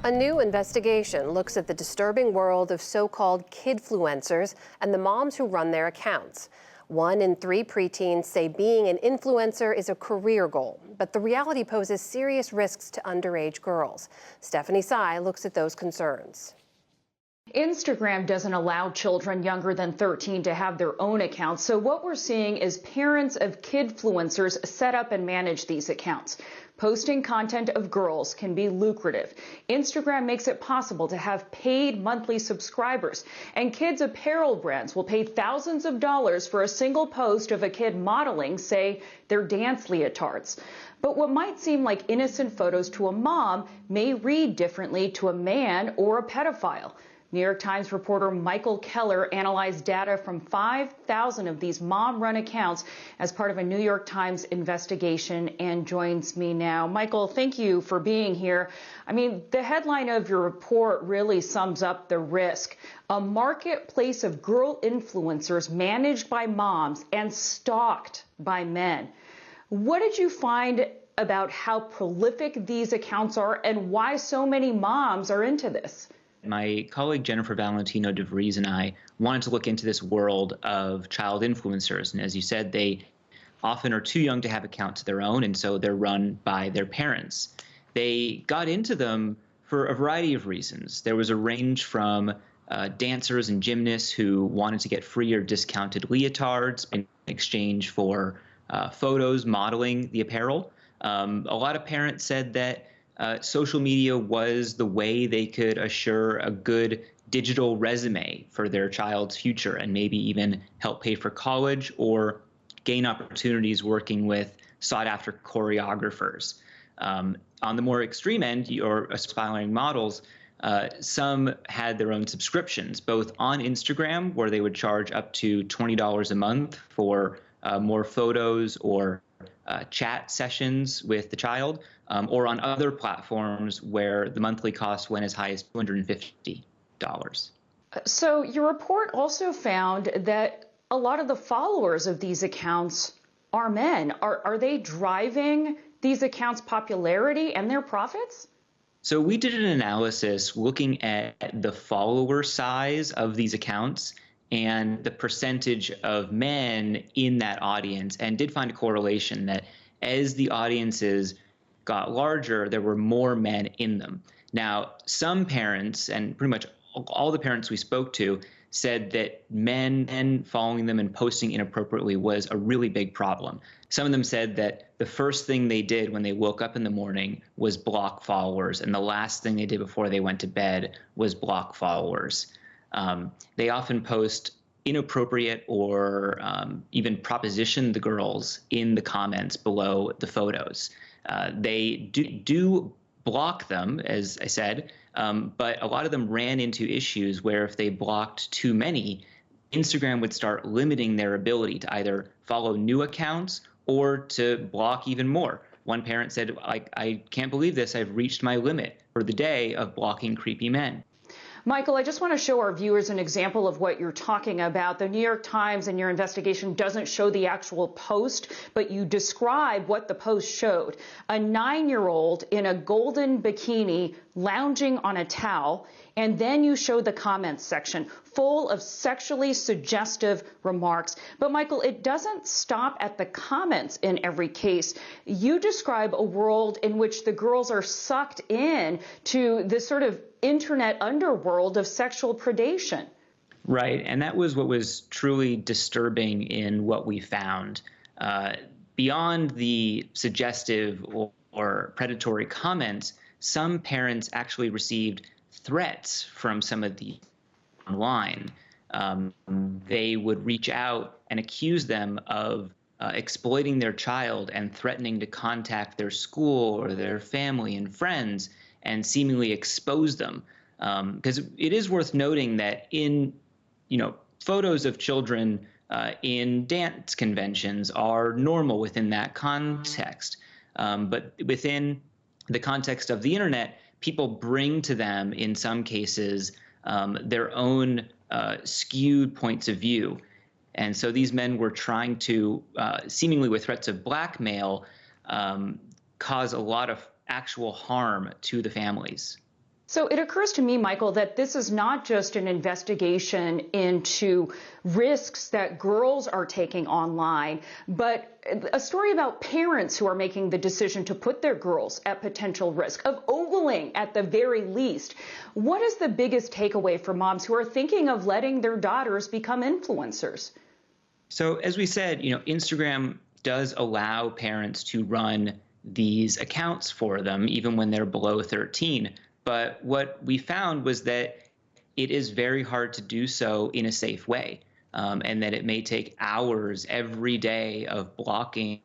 A new investigation looks at the disturbing world of so-called kidfluencers and the moms who run their accounts. 1 in 3 preteens say being an influencer is a career goal, but the reality poses serious risks to underage girls. Stephanie Sy looks at those concerns. Instagram doesn't allow children younger than 13 to have their own accounts, so what we're seeing is parents of kidfluencers set up and manage these accounts. Posting content of girls can be lucrative. Instagram makes it possible to have paid monthly subscribers, and kids' apparel brands will pay thousands of dollars for a single post of a kid modeling, say, their dance leotards. But what might seem like innocent photos to a mom may read differently to a man or a pedophile. New York Times reporter Michael Keller analyzed data from 5,000 of these mom-run accounts as part of a New York Times investigation and joins me now. Michael, thank you for being here. I mean, the headline of your report really sums up the risk. A marketplace of girl influencers managed by moms and stalked by men. What did you find about how prolific these accounts are and why so many moms are into this? My colleague Jennifer Valentino DeVries and I wanted to look into this world of child influencers. And as you said, they often are too young to have accounts of their own, and so they're run by their parents. They got into them for a variety of reasons. There was a range from dancers and gymnasts who wanted to get free or discounted leotards in exchange for photos modeling the apparel. A lot of parents said that social media was the way they could assure a good digital resume for their child's future and maybe even help pay for college or gain opportunities working with sought-after choreographers. On the more extreme end, or aspiring models, some had their own subscriptions, both on Instagram, where they would charge up to $20 a month for more photos or chat sessions with the child, or on other platforms where the monthly cost went as high as $250. So your report also found that a lot of the followers of these accounts are men. Are they driving these accounts' popularity and their profits? So we did an analysis looking at the follower size of these accounts and the percentage of men in that audience, and did find a correlation that as the audiences got larger, there were more men in them. Now, some parents, and pretty much all the parents we spoke to, said that men following them and posting inappropriately was a really big problem. Some of them said that the first thing they did when they woke up in the morning was block followers, and the last thing they did before they went to bed was block followers. They often post inappropriate or even proposition the girls in the comments below the photos. They do block them, as I said, but a lot of them ran into issues where if they blocked too many, Instagram would start limiting their ability to either follow new accounts or to block even more. One parent said, I can't believe this, I've reached my limit for the day of blocking creepy men. Michael, I just want to show our viewers an example of what you're talking about. The New York Times in your investigation doesn't show the actual post, but you describe what the post showed. A 9-year-old in a golden bikini lounging on a towel, and then you show the comments section full of sexually suggestive remarks. But Michael, it doesn't stop at the comments in every case. You describe a world in which the girls are sucked in to this sort of internet underworld of sexual predation. Right, and that was what was truly disturbing in what we found. Beyond the suggestive or predatory comments, some parents actually received threats from some of the online. They would reach out and accuse them of exploiting their child and threatening to contact their school or their family and friends and seemingly expose them. Because it is worth noting that in, photos of children in dance conventions are normal within that context. But within the context of the internet, people bring to them, in some cases, their own skewed points of view. And so these men were trying to, seemingly with threats of blackmail, cause a lot of actual harm to the families. So it occurs to me, Michael, that this is not just an investigation into risks that girls are taking online, but a story about parents who are making the decision to put their girls at potential risk of ogling at the very least. What is the biggest takeaway for moms who are thinking of letting their daughters become influencers? So as we said, Instagram does allow parents to run these accounts for them, even when they're below 13. But what we found was that it is very hard to do so in a safe way, and that it may take hours every day of blocking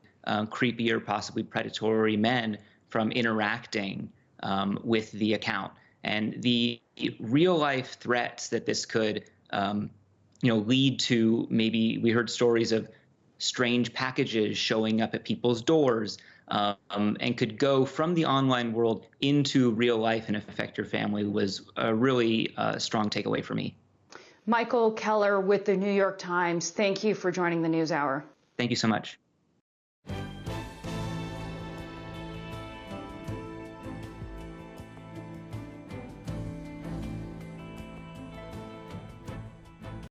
creepy or possibly predatory men from interacting with the account. And the real life threats that this could lead to, maybe we heard stories of strange packages showing up at people's doors, and could go from the online world into real life and affect your family, was a really strong takeaway for me. Michael Keller with the New York Times, thank you for joining the NewsHour. Thank you so much.